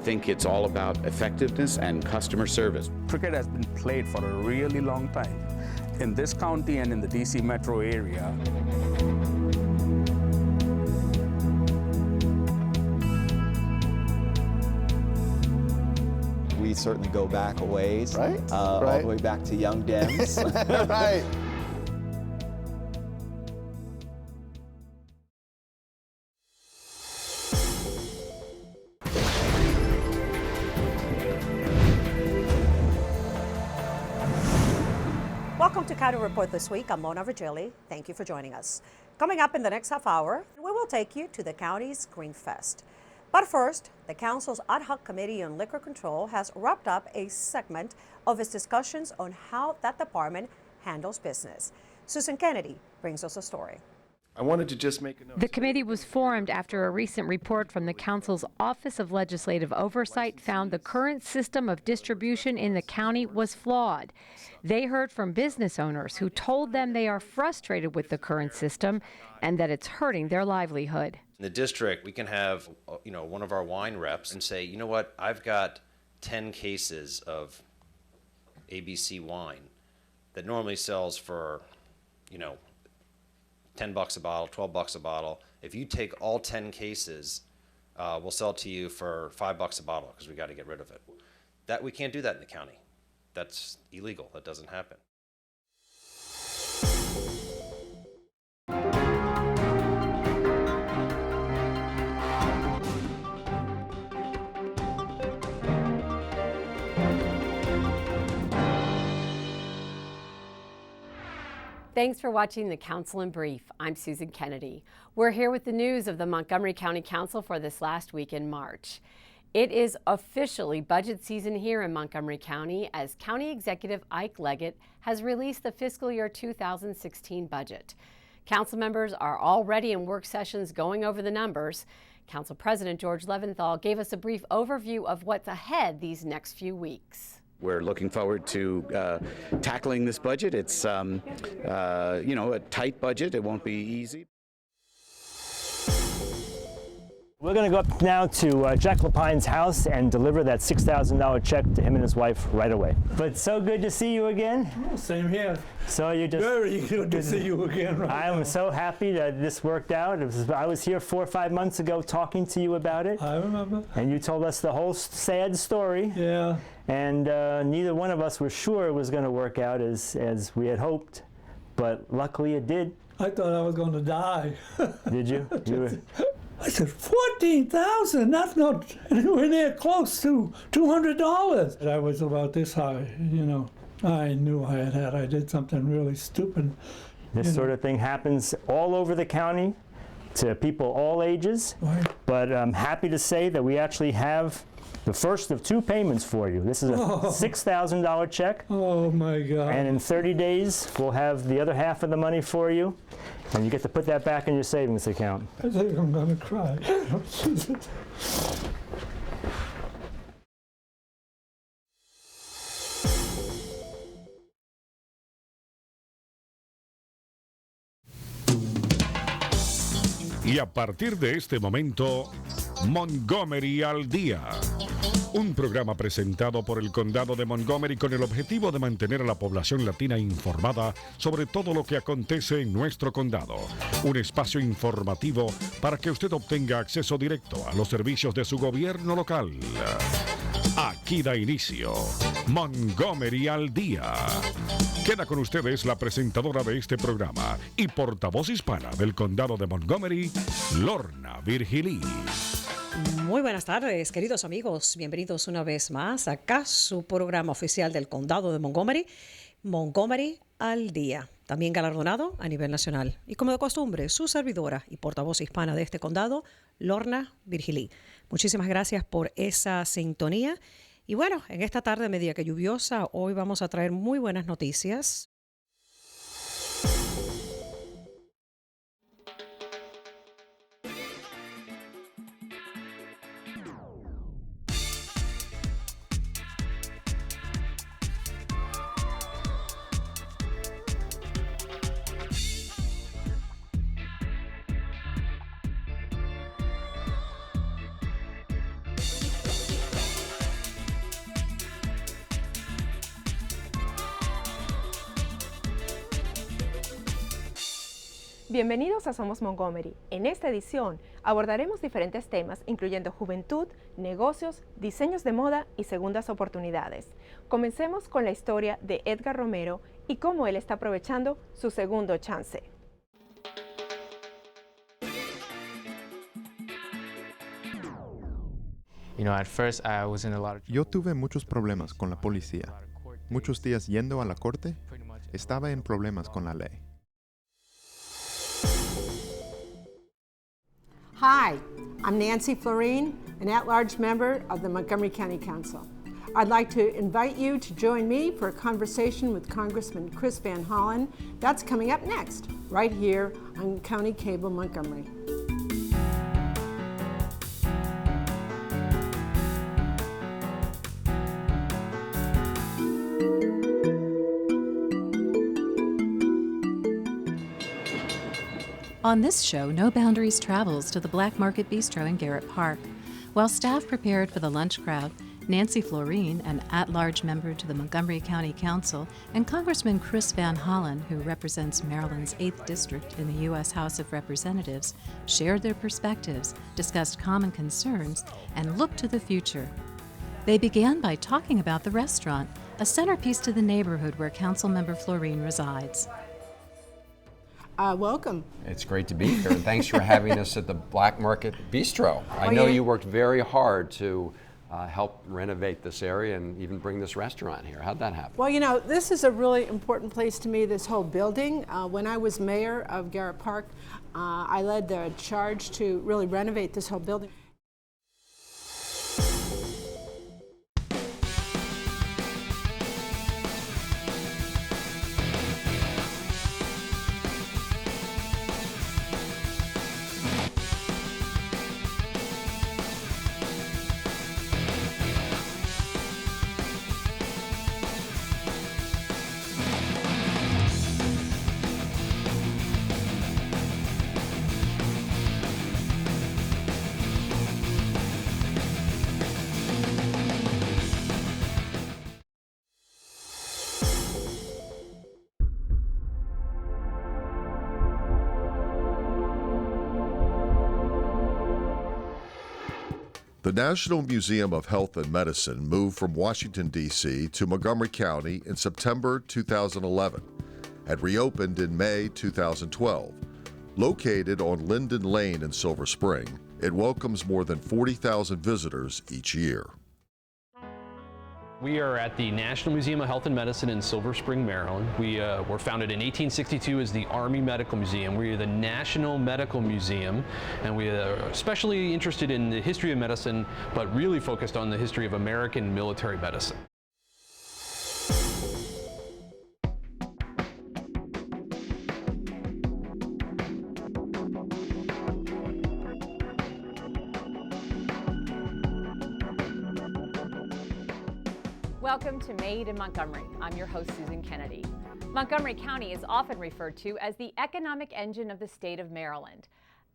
think it's all about effectiveness and customer service. Cricket has been played for a really long time in this county and in the DC metro area. We certainly go back a ways, right? All the way back to young Dems. Right. Welcome to County Report this week. I'm Mona Virgili. Thank you for joining us. Coming up in the next half hour, we will take you to the county's Green Fest. But first, the Council's Ad Hoc Committee on Liquor Control has wrapped up a segment of its discussions on how that department handles business. Susan Kennedy brings us a story. I wanted to just make a note. The committee was formed after a recent report from the Council's Office of Legislative Oversight found the current system of distribution in the county was flawed. They heard from business owners who told them they are frustrated with the current system and that it's hurting their livelihood. In the district, we can have, one of our wine reps and say, you know what, I've got 10 cases of ABC wine that normally sells for, $10 a bottle, $12 a bottle. If you take all 10 cases, we'll sell it to you for $5 a bottle because we got to get rid of it. That we can't do that in the county. That's illegal. That doesn't happen. Thanks for watching the Council in Brief. I'm Susan Kennedy. We're here with the news of the Montgomery County Council for this last week in March. It is officially budget season here in Montgomery County as County Executive Ike Leggett has released the fiscal year 2016 budget. Council members are already in work sessions going over the numbers. Council President George Leventhal gave us a brief overview of what's ahead these next few weeks. We're looking forward to tackling this budget. It's, a tight budget. It won't be easy. We're going to go up now to Jack Lapine's house and deliver that $6,000 check to him and his wife right away. But so good to see you again. Oh, same here. So you just very good to see you again. Right I am so happy that this worked out. I was here 4 or 5 months ago talking to you about it. I remember. And you told us the whole sad story. Yeah. And neither one of us were sure it was going to work out as we had hoped. But luckily it did. I thought I was going to die. Did you? I said, $14,000, that's not anywhere near close to $200. I was about this high, I knew I did something really stupid. This sort of thing happens all over the county to people all ages. Right. But I'm happy to say that we actually have the first of 2 payments for you. This is a $6,000 check. Oh my God. And in 30 days, we'll have the other half of the money for you. And you get to put that back in your savings account. I think I'm going to cry. Y a partir de este momento, Montgomery al Día. Un programa presentado por el Condado de Montgomery con el objetivo de mantener a la población latina informada sobre todo lo que acontece en nuestro condado. Un espacio informativo para que usted obtenga acceso directo a los servicios de su gobierno local. Aquí da inicio Montgomery al Día. Queda con ustedes la presentadora de este programa y portavoz hispana del Condado de Montgomery, Lorna Virgili. Muy buenas tardes, queridos amigos. Bienvenidos una vez más acá su programa oficial del Condado de Montgomery, Montgomery al Día. También galardonado a nivel nacional. Y como de costumbre, su servidora y portavoz hispana de este condado, Lorna Virgili. Muchísimas gracias por esa sintonía. Y bueno, en esta tarde media que lluviosa, hoy vamos a traer muy buenas noticias. Bienvenidos a Somos Montgomery. En esta edición abordaremos diferentes temas, incluyendo juventud, negocios, diseños de moda y segundas oportunidades. Comencemos con la historia de Edgar Romero y cómo él está aprovechando su segundo chance. Yo tuve muchos problemas con la policía. Muchos días yendo a la corte, estaba en problemas con la ley. Hi, I'm Nancy Florine, an at-large member of the Montgomery County Council. I'd like to invite you to join me for a conversation with Congressman Chris Van Hollen. That's coming up next, right here on County Cable Montgomery. On this show, No Boundaries travels to the Black Market Bistro in Garrett Park. While staff prepared for the lunch crowd, Nancy Florine, an at-large member to the Montgomery County Council, and Congressman Chris Van Hollen, who represents Maryland's 8th District in the U.S. House of Representatives, shared their perspectives, discussed common concerns, and looked to the future. They began by talking about the restaurant, a centerpiece to the neighborhood where Councilmember Florine resides. Welcome. It's great to be here, and thanks for having us at the Black Market Bistro. I know you worked very hard to help renovate this area and even bring this restaurant here. How'd that happen? Well, you know, this is a really important place to me, this whole building. When I was mayor of Garrett Park, I led the charge to really renovate this whole building. The National Museum of Health and Medicine moved from Washington, D.C. to Montgomery County in September 2011 and reopened in May 2012. Located on Linden Lane in Silver Spring, it welcomes more than 40,000 visitors each year. We are at the National Museum of Health and Medicine in Silver Spring, Maryland. We were founded in 1862 as the Army Medical Museum. We are the National Medical Museum, and we are especially interested in the history of medicine, but really focused on the history of American military medicine. Welcome to Made in Montgomery. I'm your host, Susan Kennedy. Montgomery County is often referred to as the economic engine of the state of Maryland.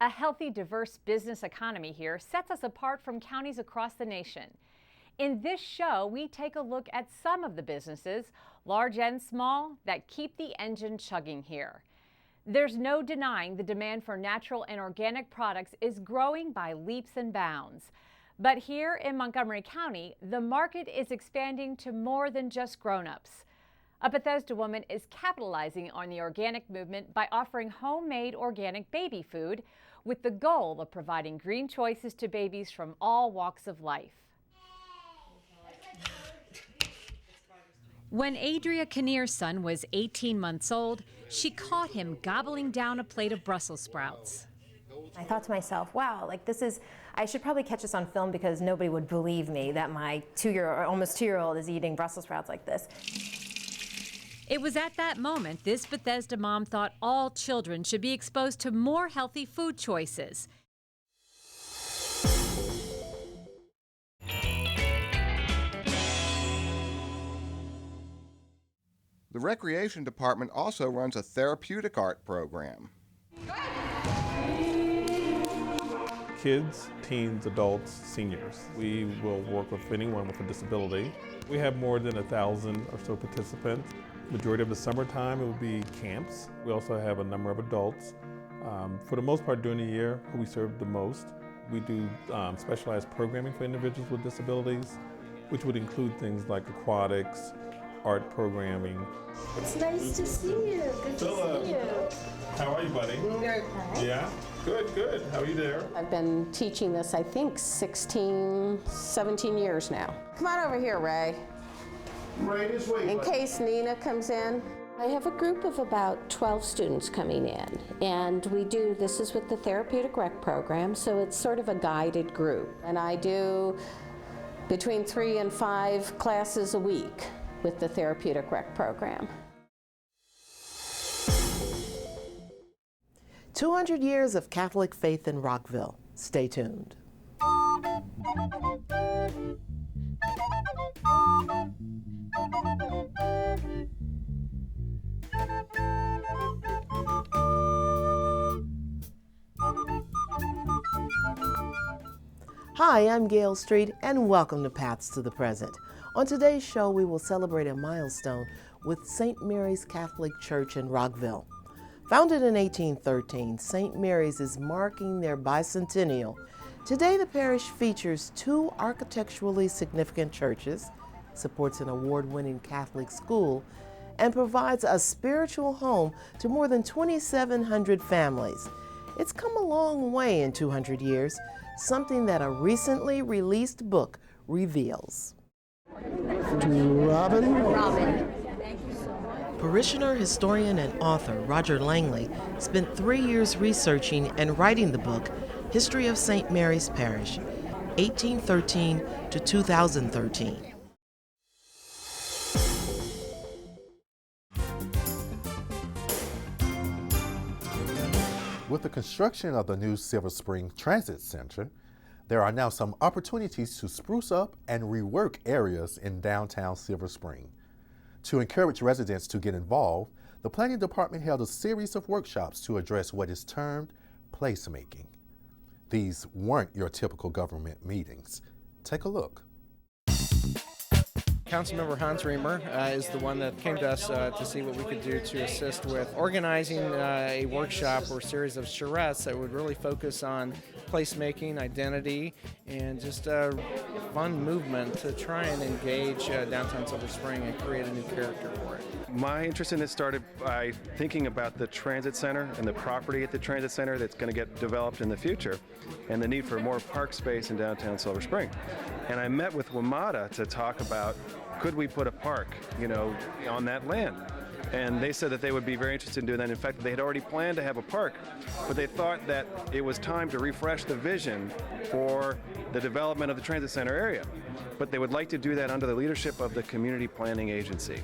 A healthy, diverse business economy here sets us apart from counties across the nation. In this show, we take a look at some of the businesses, large and small, that keep the engine chugging here. There's no denying the demand for natural and organic products is growing by leaps and bounds. But here in Montgomery County, the market is expanding to more than just grown-ups. A Bethesda woman is capitalizing on the organic movement by offering homemade organic baby food with the goal of providing green choices to babies from all walks of life. When Adria Kinnear's son was 18 months old, she caught him gobbling down a plate of Brussels sprouts. I thought to myself, wow, I should probably catch this on film because nobody would believe me that my almost two-year-old is eating Brussels sprouts like this. It was at that moment this Bethesda mom thought all children should be exposed to more healthy food choices. The Recreation Department also runs a therapeutic art program. Kids, teens, adults, seniors. We will work with anyone with a disability. We have more than 1,000 or so participants. Majority of the summertime it would be camps. We also have a number of adults For the most part during the year, who we serve the most, we do specialized programming for individuals with disabilities, which would include things like aquatics, art programming. It's nice to see you. Good to see you. How are you, buddy? Good. Yeah? Good, good. How are you there? I've been teaching this, I think, 16, 17 years now. Come on over here, Ray. Ray, this way. In case Nina comes in. I have a group of about 12 students coming in, and this is with the Therapeutic Rec program, so it's sort of a guided group. And I do between 3 and 5 classes a week with the Therapeutic Rec program. 200 years of Catholic faith in Rockville. Stay tuned. Hi, I'm Gail Street, and welcome to Paths to the Present. On today's show, we will celebrate a milestone with St. Mary's Catholic Church in Rockville. Founded in 1813, St. Mary's is marking their bicentennial. Today, the parish features 2 architecturally significant churches, supports an award-winning Catholic school, and provides a spiritual home to more than 2,700 families. It's come a long way in 200 years, something that a recently released book reveals. Robin. Parishioner, historian, and author Roger Langley spent 3 years researching and writing the book History of St. Mary's Parish, 1813 to 2013. With the construction of the new Silver Spring Transit Center, there are now some opportunities to spruce up and rework areas in downtown Silver Spring. To encourage residents to get involved, the Planning Department held a series of workshops to address what is termed placemaking. These weren't your typical government meetings. Take a look. Councilmember Hans Reamer is the one that came to us to see what we could do to assist with organizing a workshop or series of charrettes that would really focus on placemaking, identity, and just a fun movement to try and engage downtown Silver Spring and create a new character for it. My interest in this started by thinking about the transit center and the property at the transit center that's going to get developed in the future, and the need for more park space in downtown Silver Spring. And I met with WMATA to talk about, could we put a park, on that land? And they said that they would be very interested in doing that. In fact, they had already planned to have a park, but they thought that it was time to refresh the vision for the development of the transit center area. But they would like to do that under the leadership of the Community Planning Agency.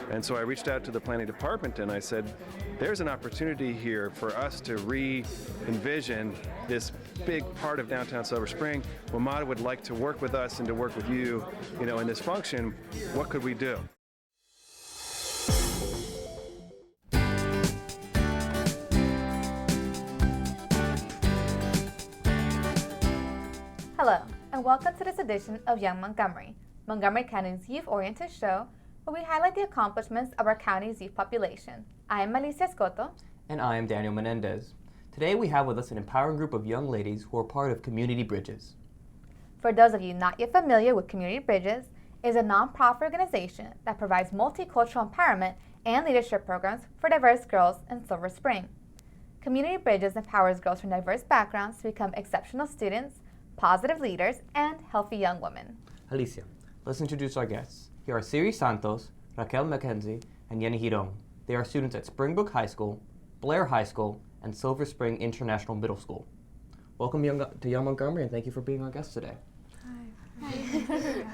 And so I reached out to the Planning Department and I said, there's an opportunity here for us to re-envision this big part of downtown Silver Spring. WMATA would like to work with us and to work with you, in this function. What could we do? Hello, and welcome to this edition of Young Montgomery, Montgomery County's youth-oriented show where we highlight the accomplishments of our county's youth population. I am Alicia Escoto. And I am Daniel Menendez. Today we have with us an empowering group of young ladies who are part of Community Bridges. For those of you not yet familiar with Community Bridges, it is a nonprofit organization that provides multicultural empowerment and leadership programs for diverse girls in Silver Spring. Community Bridges empowers girls from diverse backgrounds to become exceptional students, positive leaders, and healthy young women. Alicia, let's introduce our guests. Here are Siri Santos, Raquel McKenzie, and Yenny Giron. They are students at Springbrook High School, Blair High School, and Silver Spring International Middle School. Welcome to Young Montgomery, and thank you for being our guests today. Hi.